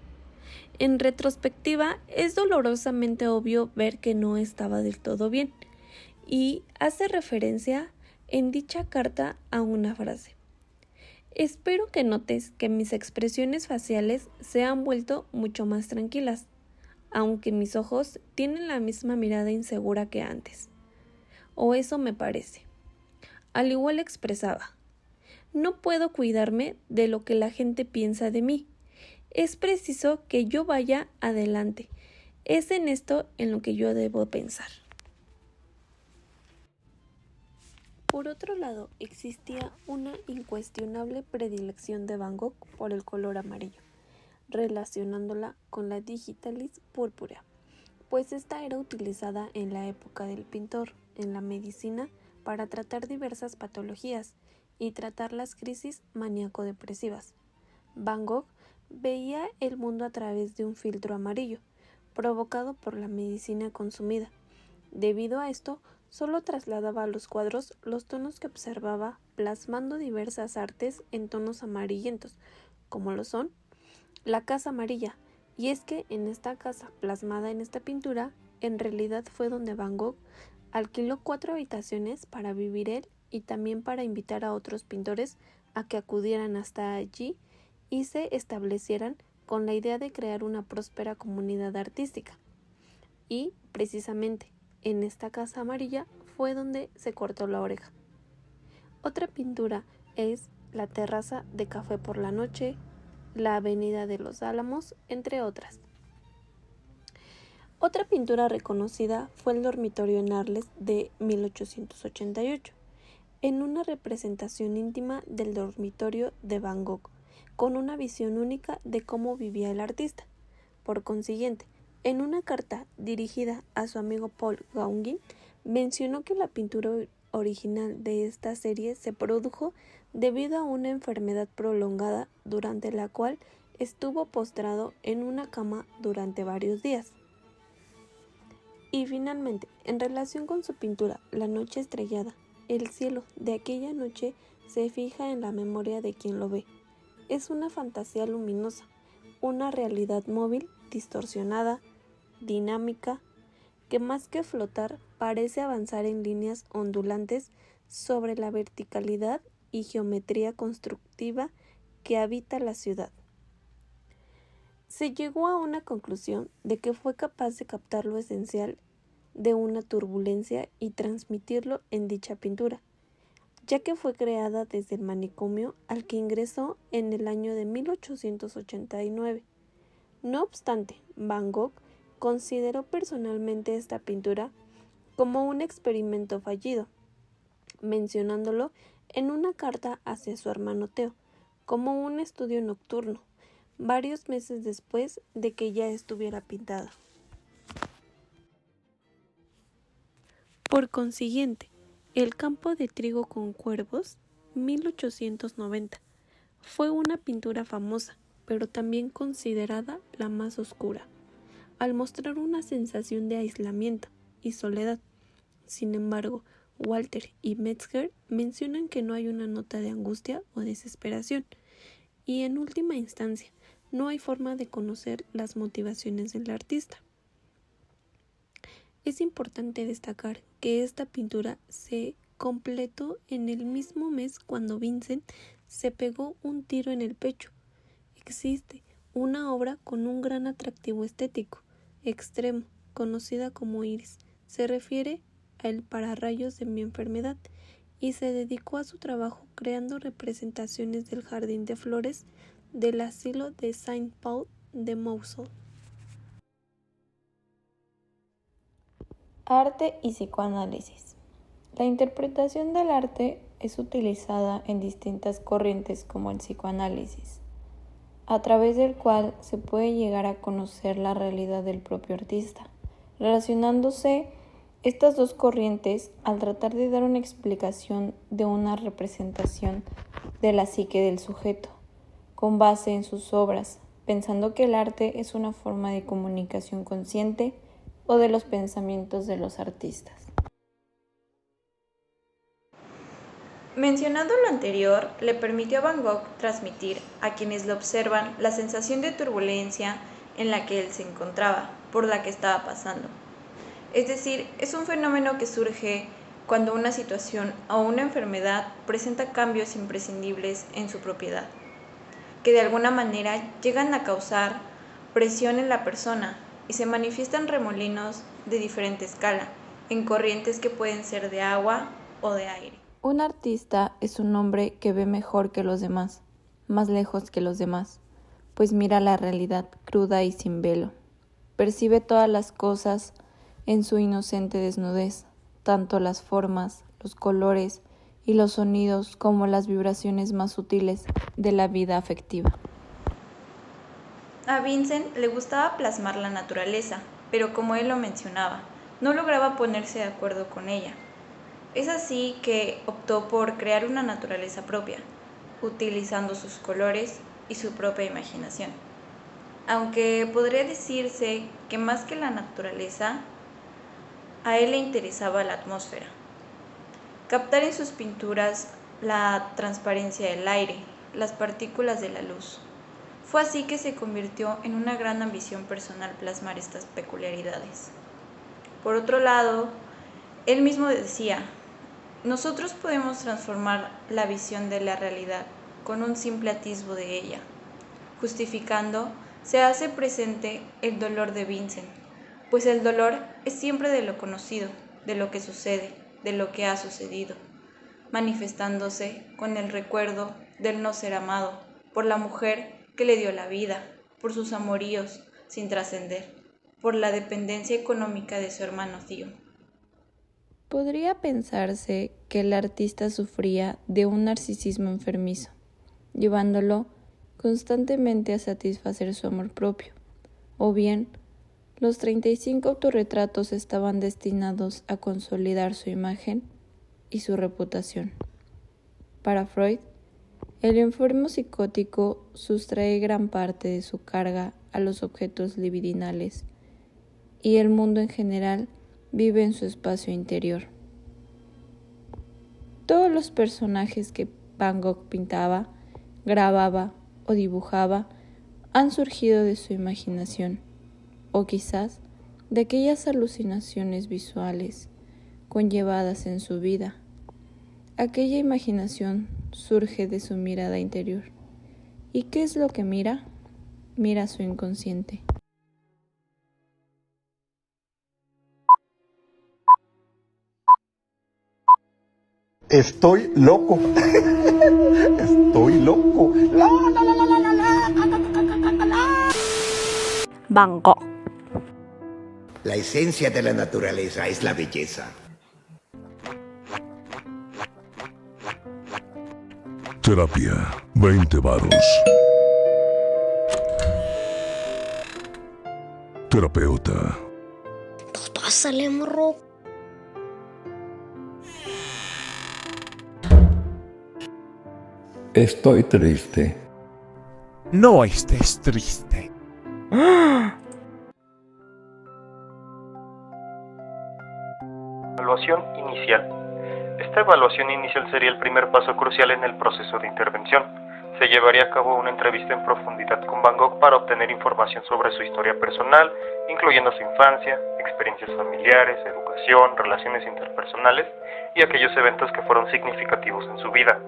Speaker 7: En retrospectiva, es dolorosamente obvio ver que no estaba del todo bien, y hace referencia en dicha carta a una frase. Espero que notes que mis expresiones faciales se han vuelto mucho más tranquilas, aunque mis ojos tienen la misma mirada insegura que antes. O eso me parece. Al igual expresaba, no puedo cuidarme de lo que la gente piensa de mí. Es preciso que yo vaya adelante. Es en esto en lo que yo debo pensar. Por otro lado, existía una incuestionable predilección de Van Gogh por el color amarillo, relacionándola con la digitalis púrpura, pues esta era utilizada en la época del pintor en la medicina para tratar diversas patologías y tratar las crisis maníaco-depresivas. Van Gogh veía el mundo a través de un filtro amarillo, provocado por la medicina consumida. Debido a esto, solo trasladaba a los cuadros los tonos que observaba, plasmando diversas artes en tonos amarillentos, como lo son la casa amarilla. Y es que en esta casa plasmada en esta pintura, en realidad fue donde Van Gogh alquiló 4 habitaciones para vivir él y también para invitar a otros pintores a que acudieran hasta allí y se establecieran con la idea de crear una próspera comunidad artística. Y precisamente en esta casa amarilla fue donde se cortó la oreja. Otra pintura es la terraza de Café por la Noche, la Avenida de los Álamos, entre otras. Otra pintura reconocida fue el dormitorio en Arles de 1888, en una representación íntima del dormitorio de Van Gogh, con una visión única de cómo vivía el artista. Por consiguiente, en una carta dirigida a su amigo Paul Gauguin, mencionó que la pintura original de esta serie se produjo debido a una enfermedad prolongada durante la cual estuvo postrado en una cama durante varios días. Y finalmente, en relación con su pintura La noche estrellada, el cielo de aquella noche se fija en la memoria de quien lo ve. Es una fantasía luminosa, una realidad móvil, distorsionada, dinámica, que más que flotar parece avanzar en líneas ondulantes sobre la verticalidad y geometría constructiva que habita la ciudad. Se llegó a una conclusión de que fue capaz de captar lo esencial de una turbulencia y transmitirlo en dicha pintura, ya que fue creada desde el manicomio al que ingresó en el año de 1889. No obstante, Van Gogh consideró personalmente esta pintura como un experimento fallido, mencionándolo en una carta hacia su hermano Theo como un estudio nocturno, varios meses después de que ya estuviera pintada. Por consiguiente, El campo de trigo con cuervos, 1890, fue una pintura famosa, pero también considerada la más oscura, al mostrar una sensación de aislamiento y soledad. Sin embargo, Walter y Metzger mencionan que no hay una nota de angustia o desesperación, y en última instancia, no hay forma de conocer las motivaciones del artista. Es importante destacar que esta pintura se completó en el mismo mes cuando Vincent se pegó un tiro en el pecho. Existe una obra con un gran atractivo estético extremo, conocida como Iris. Se refiere al pararrayos de mi enfermedad y se dedicó a su trabajo creando representaciones del jardín de flores del asilo de Saint Paul de Mosul.
Speaker 8: Arte y psicoanálisis. La interpretación del arte es utilizada en distintas corrientes como el psicoanálisis, a través del cual se puede llegar a conocer la realidad del propio artista, relacionándose estas dos corrientes al tratar de dar una explicación de una representación de la psique del sujeto, con base en sus obras, pensando que el arte es una forma de comunicación consciente o de los pensamientos de los artistas. Mencionado lo anterior, le permitió a Van Gogh transmitir a quienes lo observan la sensación de turbulencia en la que él se encontraba, por la que estaba pasando. Es decir, es un fenómeno que surge cuando una situación o una enfermedad presenta cambios imprescindibles en su propiedad, que de alguna manera llegan a causar presión en la persona y se manifiestan remolinos de diferente escala, en corrientes que pueden ser de agua o de aire. Un artista es un hombre que ve mejor que los demás, más lejos que los demás, pues mira la realidad cruda y sin velo. Percibe todas las cosas en su inocente desnudez, tanto las formas, los colores y los sonidos como las vibraciones más sutiles de la vida afectiva. A Vincent le gustaba plasmar la naturaleza, pero como él lo mencionaba, no lograba ponerse de acuerdo con ella. Es así que optó por crear una naturaleza propia, utilizando sus colores y su propia imaginación. Aunque podría decirse que más que la naturaleza, a él le interesaba la atmósfera. Captar en sus pinturas la transparencia del aire, las partículas de la luz. Fue así que se convirtió en una gran ambición personal plasmar estas peculiaridades. Por otro lado, él mismo decía: nosotros podemos transformar la visión de la realidad con un simple atisbo de ella. Justificando, se hace presente el dolor de Vincent, pues el dolor es siempre de lo conocido, de lo que sucede, de lo que ha sucedido, manifestándose con el recuerdo del no ser amado, por la mujer que le dio la vida, por sus amoríos sin trascender, por la dependencia económica de su hermano Theo. Podría pensarse que el artista sufría de un narcisismo enfermizo, llevándolo constantemente a satisfacer su amor propio, o bien los 35 autorretratos estaban destinados a consolidar su imagen y su reputación. Para Freud, el enfermo psicótico sustrae gran parte de su carga a los objetos libidinales y el mundo en general vive en su espacio interior. Todos los personajes que Van Gogh pintaba, grababa o dibujaba han surgido de su imaginación, o quizás de aquellas alucinaciones visuales conllevadas en su vida. Aquella imaginación surge de su mirada interior. ¿Y qué es lo que mira? Mira su inconsciente.
Speaker 2: Estoy loco. Estoy loco. La, la, la, la, la, la, la, la, la, la, la, la.
Speaker 9: Van Gogh.
Speaker 2: La esencia de la naturaleza es la belleza.
Speaker 10: Terapia, 20 varos. Terapeuta.
Speaker 9: Pásale, morro.
Speaker 11: Estoy triste.
Speaker 2: No estés triste.
Speaker 4: Evaluación inicial. Esta evaluación inicial sería el primer paso crucial en el proceso de intervención. Se llevaría a cabo una entrevista en profundidad con Van Gogh para obtener información sobre su historia personal, incluyendo su infancia, experiencias familiares, educación, relaciones interpersonales y aquellos eventos que fueron significativos en su vida.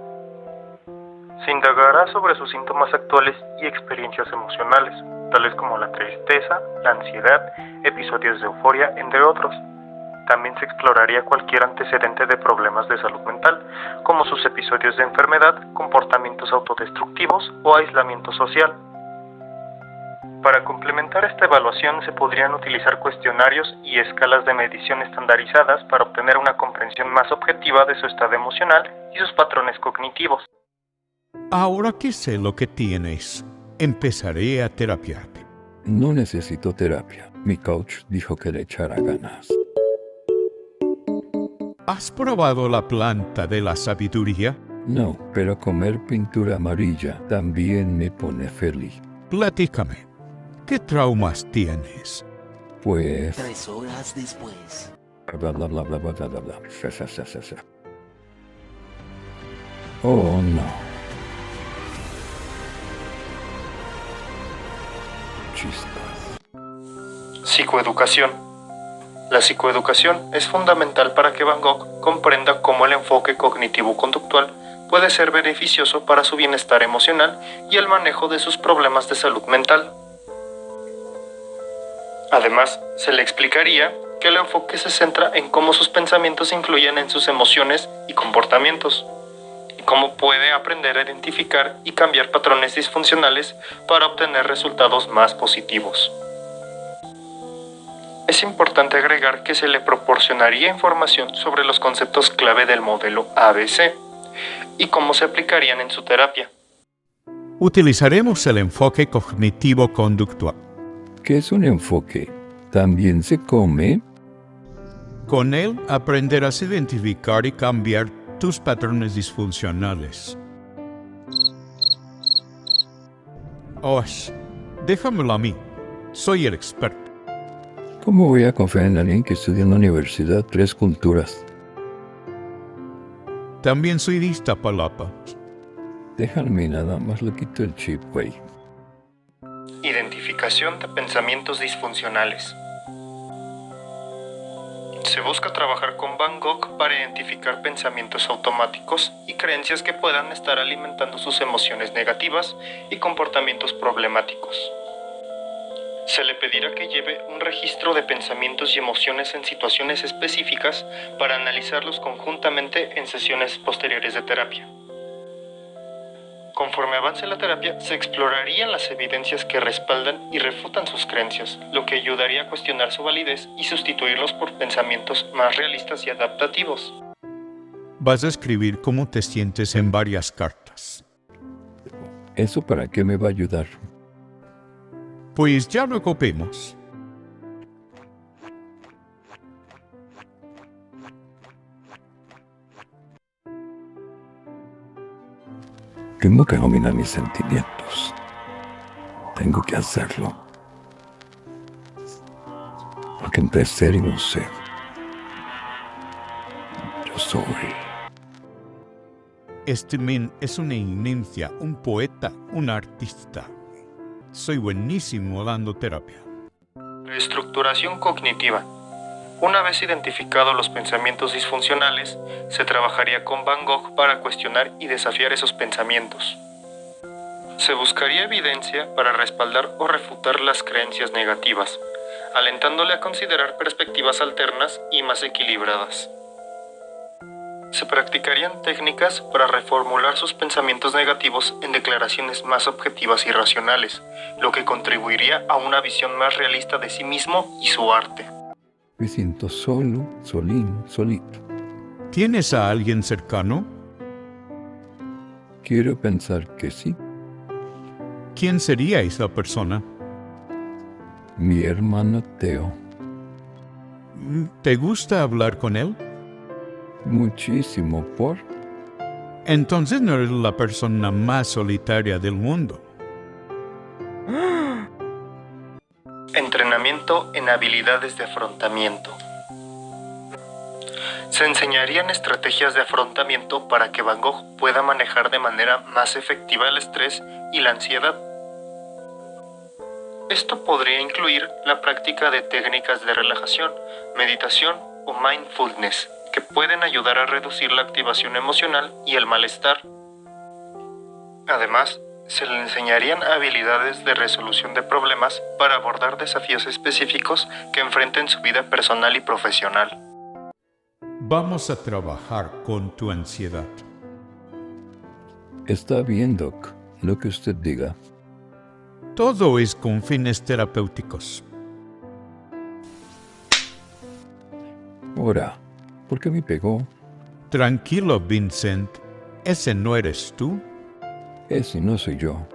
Speaker 4: Se indagará sobre sus síntomas actuales y experiencias emocionales, tales como la tristeza, la ansiedad, episodios de euforia, entre otros. También se exploraría cualquier antecedente de problemas de salud mental, como sus episodios de enfermedad, comportamientos autodestructivos o aislamiento social. Para complementar esta evaluación se podrían utilizar cuestionarios y escalas de medición estandarizadas para obtener una comprensión más objetiva de su estado emocional y sus patrones cognitivos.
Speaker 12: Ahora que sé lo que tienes, empezaré a terapiarte.
Speaker 11: No necesito terapia. Mi coach dijo que le echara ganas.
Speaker 12: ¿Has probado la planta de la sabiduría?
Speaker 11: No, pero comer pintura amarilla también me pone feliz.
Speaker 12: Platícame. ¿Qué traumas tienes?
Speaker 11: Pues...
Speaker 2: 3 horas después.
Speaker 11: Bla, bla, bla, bla, bla, bla, bla. Oh, no. Chispas.
Speaker 4: Psicoeducación. La psicoeducación es fundamental para que Van Gogh comprenda cómo el enfoque cognitivo-conductual puede ser beneficioso para su bienestar emocional y el manejo de sus problemas de salud mental. Además, se le explicaría que el enfoque se centra en cómo sus pensamientos influyen en sus emociones y comportamientos, y cómo puede aprender a identificar y cambiar patrones disfuncionales para obtener resultados más positivos. Es importante agregar que se le proporcionaría información sobre los conceptos clave del modelo ABC y cómo se aplicarían en su terapia.
Speaker 12: Utilizaremos el enfoque cognitivo-conductual.
Speaker 11: ¿Qué es un enfoque? ¿También se come?
Speaker 12: Con él aprenderás a identificar y cambiar tus patrones disfuncionales. Osh, déjamelo a mí. Soy el experto.
Speaker 11: ¿Cómo voy a confiar en alguien que estudia en la universidad 3 culturas?
Speaker 12: También soy de Iztapalapa.
Speaker 11: Déjame nada más le quito el chip, güey.
Speaker 4: Identificación de pensamientos disfuncionales. Se busca trabajar con Van Gogh para identificar pensamientos automáticos y creencias que puedan estar alimentando sus emociones negativas y comportamientos problemáticos. Se le pedirá que lleve un registro de pensamientos y emociones en situaciones específicas para analizarlos conjuntamente en sesiones posteriores de terapia. Conforme avance la terapia, se explorarían las evidencias que respaldan y refutan sus creencias, lo que ayudaría a cuestionar su validez y sustituirlos por pensamientos más realistas y adaptativos.
Speaker 12: Vas a escribir cómo te sientes en varias cartas.
Speaker 11: ¿Eso para qué me va a ayudar?
Speaker 12: Pues ya lo copemos.
Speaker 11: Tengo que dominar mis sentimientos. Tengo que hacerlo. Porque entre ser y no ser, yo soy.
Speaker 12: Este men es una eminencia, un poeta, un artista. Soy buenísimo dando terapia.
Speaker 4: Reestructuración cognitiva. Una vez identificados los pensamientos disfuncionales, se trabajaría con Van Gogh para cuestionar y desafiar esos pensamientos. Se buscaría evidencia para respaldar o refutar las creencias negativas, alentándole a considerar perspectivas alternas y más equilibradas. Se practicarían técnicas para reformular sus pensamientos negativos en declaraciones más objetivas y racionales, lo que contribuiría a una visión más realista de sí mismo y su arte.
Speaker 11: Me siento solo, solito.
Speaker 12: ¿Tienes a alguien cercano?
Speaker 11: Quiero pensar que sí.
Speaker 12: ¿Quién sería esa persona?
Speaker 11: Mi hermano Teo.
Speaker 12: ¿Te gusta hablar con él?
Speaker 11: Muchísimo, ¿por?
Speaker 12: Entonces no eres la persona más solitaria del mundo.
Speaker 4: Entrenamiento en habilidades de afrontamiento. Se enseñarían estrategias de afrontamiento para que Van Gogh pueda manejar de manera más efectiva el estrés y la ansiedad. Esto podría incluir la práctica de técnicas de relajación, meditación o mindfulness, que pueden ayudar a reducir la activación emocional y el malestar. Además, se le enseñarían habilidades de resolución de problemas para abordar desafíos específicos que enfrenten su vida personal y profesional.
Speaker 12: Vamos a trabajar con tu ansiedad.
Speaker 11: Está bien, Doc. Lo que usted diga.
Speaker 12: Todo es con fines terapéuticos.
Speaker 11: Ahora, ¿por qué me pegó?
Speaker 12: Tranquilo, Vincent. Ese no eres tú.
Speaker 11: Ese no soy yo.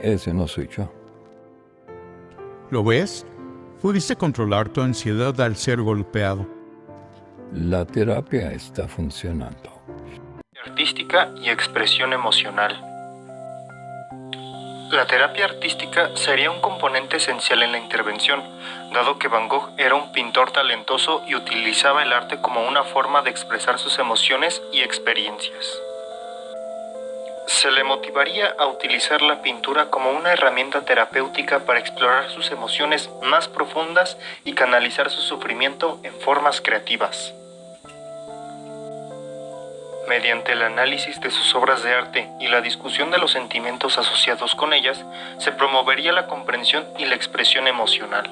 Speaker 11: Ese no soy yo.
Speaker 12: ¿Lo ves? Pudiste controlar tu ansiedad al ser golpeado.
Speaker 11: La terapia está funcionando.
Speaker 4: Artística y expresión emocional. La terapia artística sería un componente esencial en la intervención, dado que Van Gogh era un pintor talentoso y utilizaba el arte como una forma de expresar sus emociones y experiencias. Se le motivaría a utilizar la pintura como una herramienta terapéutica para explorar sus emociones más profundas y canalizar su sufrimiento en formas creativas. Mediante el análisis de sus obras de arte y la discusión de los sentimientos asociados con ellas, se promovería la comprensión y la expresión emocional.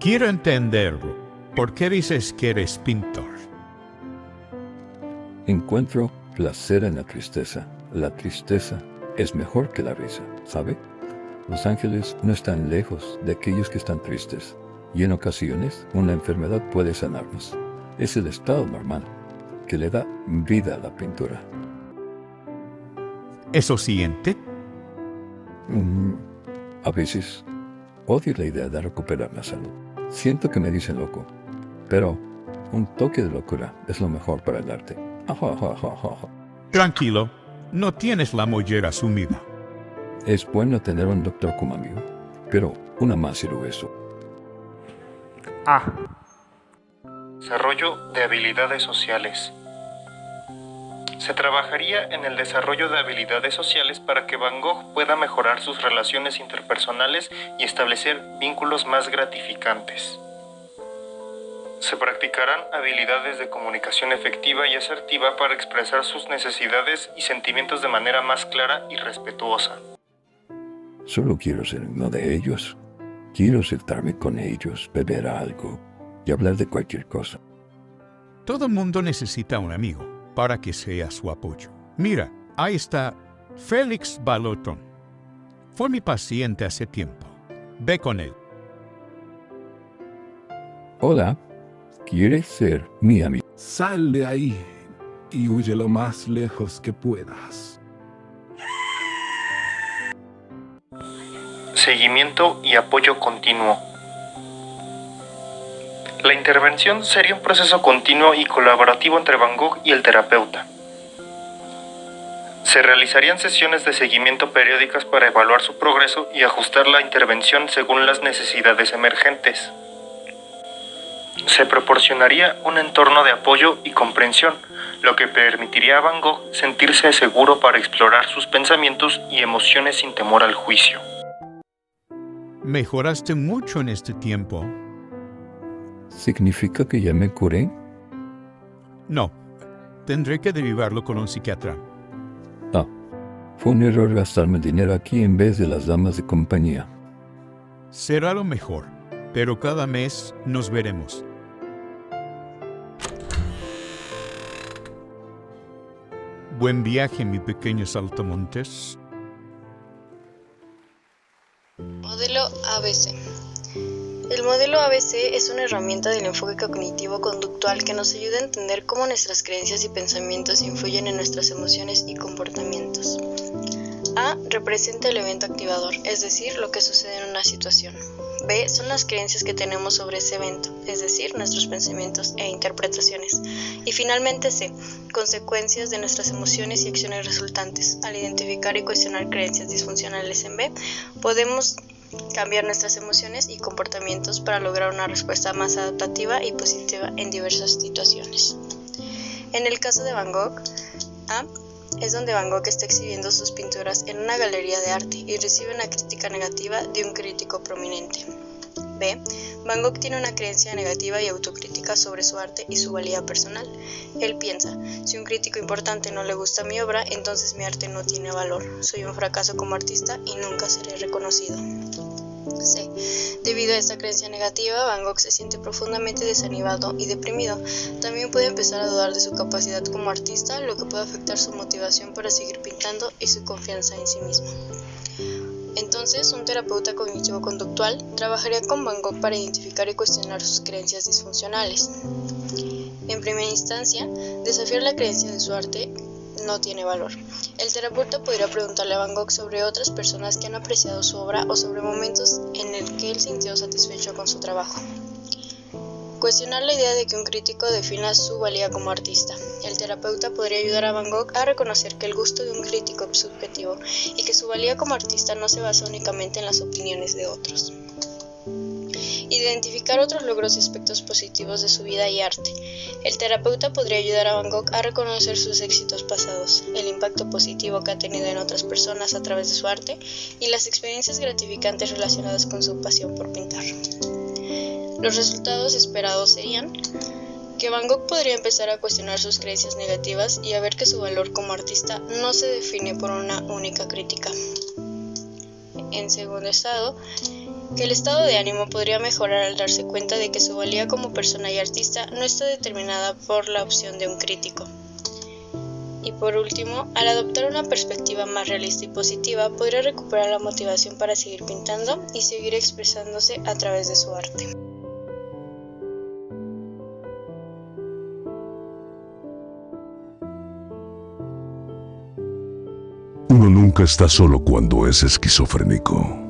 Speaker 12: Quiero entenderlo. ¿Por qué dices que eres pintor?
Speaker 11: Encuentro placer en la tristeza. La tristeza es mejor que la risa, ¿sabe? Los ángeles no están lejos de aquellos que están tristes, y en ocasiones una enfermedad puede sanarnos. Es el estado normal que le da vida a la pintura.
Speaker 12: ¿Eso siente?
Speaker 11: A veces odio la idea de recuperar la salud. Siento que me dicen loco, pero un toque de locura es lo mejor para el arte.
Speaker 12: Tranquilo, no tienes la mollera sumida.
Speaker 11: Es bueno tener un doctor como amigo, pero una más sirve eso.
Speaker 4: Desarrollo de habilidades sociales. Se trabajaría en el desarrollo de habilidades sociales para que Van Gogh pueda mejorar sus relaciones interpersonales y establecer vínculos más gratificantes. Se practicarán habilidades de comunicación efectiva y asertiva para expresar sus necesidades y sentimientos de manera más clara y respetuosa.
Speaker 11: Solo quiero ser uno de ellos. Quiero sentarme con ellos, beber algo y hablar de cualquier cosa.
Speaker 12: Todo mundo necesita un amigo para que sea su apoyo. Mira, ahí está Félix Baloton. Fue mi paciente hace tiempo. Ve con él.
Speaker 11: Hola, ¿quieres ser mi amigo?
Speaker 13: Sal de ahí y huye lo más lejos que puedas.
Speaker 4: Seguimiento y apoyo continuo. La intervención sería un proceso continuo y colaborativo entre Van Gogh y el terapeuta. Se realizarían sesiones de seguimiento periódicas para evaluar su progreso y ajustar la intervención según las necesidades emergentes. Se proporcionaría un entorno de apoyo y comprensión, lo que permitiría a Van Gogh sentirse seguro para explorar sus pensamientos y emociones sin temor al juicio.
Speaker 12: Mejoraste mucho en este tiempo.
Speaker 11: ¿Significa que ya me curé?
Speaker 12: No, tendré que derivarlo con un psiquiatra.
Speaker 11: Fue un error gastarme dinero aquí en vez de las damas de compañía.
Speaker 12: Será lo mejor, pero cada mes nos veremos. Buen viaje, mi pequeño saltamontes.
Speaker 1: Modelo ABC. El modelo ABC es una herramienta del enfoque cognitivo-conductual que nos ayuda a entender cómo nuestras creencias y pensamientos influyen en nuestras emociones y comportamientos. A representa el evento activador, es decir, lo que sucede en una situación. B son las creencias que tenemos sobre ese evento, es decir, nuestros pensamientos e interpretaciones. Y finalmente C, consecuencias de nuestras emociones y acciones resultantes. Al identificar y cuestionar creencias disfuncionales en B, podemos cambiar nuestras emociones y comportamientos para lograr una respuesta más adaptativa y positiva en diversas situaciones. En el caso de Van Gogh, A es donde Van Gogh está exhibiendo sus pinturas en una galería de arte y recibe una crítica negativa de un crítico prominente. B. Van Gogh tiene una creencia negativa y autocrítica sobre su arte y su valía personal. Él piensa, si un crítico importante no le gusta mi obra, entonces mi arte no tiene valor. Soy un fracaso como artista y nunca seré reconocido. C. Debido a esta creencia negativa, Van Gogh se siente profundamente desanimado y deprimido. También puede empezar a dudar de su capacidad como artista, lo que puede afectar su motivación para seguir pintando y su confianza en sí mismo. Entonces, un terapeuta cognitivo-conductual trabajaría con Van Gogh para identificar y cuestionar sus creencias disfuncionales. En primera instancia, desafiar la creencia de su arte no tiene valor. El terapeuta podría preguntarle a Van Gogh sobre otras personas que han apreciado su obra o sobre momentos en el que él sintió satisfecho con su trabajo. Cuestionar la idea de que un crítico defina su valía como artista. El terapeuta podría ayudar a Van Gogh a reconocer que el gusto de un crítico es subjetivo y que su valía como artista no se basa únicamente en las opiniones de otros. Identificar otros logros y aspectos positivos de su vida y arte. El terapeuta podría ayudar a Van Gogh a reconocer sus éxitos pasados, el impacto positivo que ha tenido en otras personas a través de su arte y las experiencias gratificantes relacionadas con su pasión por pintar. Los resultados esperados serían que Van Gogh podría empezar a cuestionar sus creencias negativas y a ver que su valor como artista no se define por una única crítica. En segundo estado, que el estado de ánimo podría mejorar al darse cuenta de que su valía como persona y artista no está determinada por la opción de un crítico. Y por último, al adoptar una perspectiva más realista y positiva, podría recuperar la motivación para seguir pintando y seguir expresándose a través de su arte.
Speaker 10: Uno nunca está solo cuando es esquizofrénico.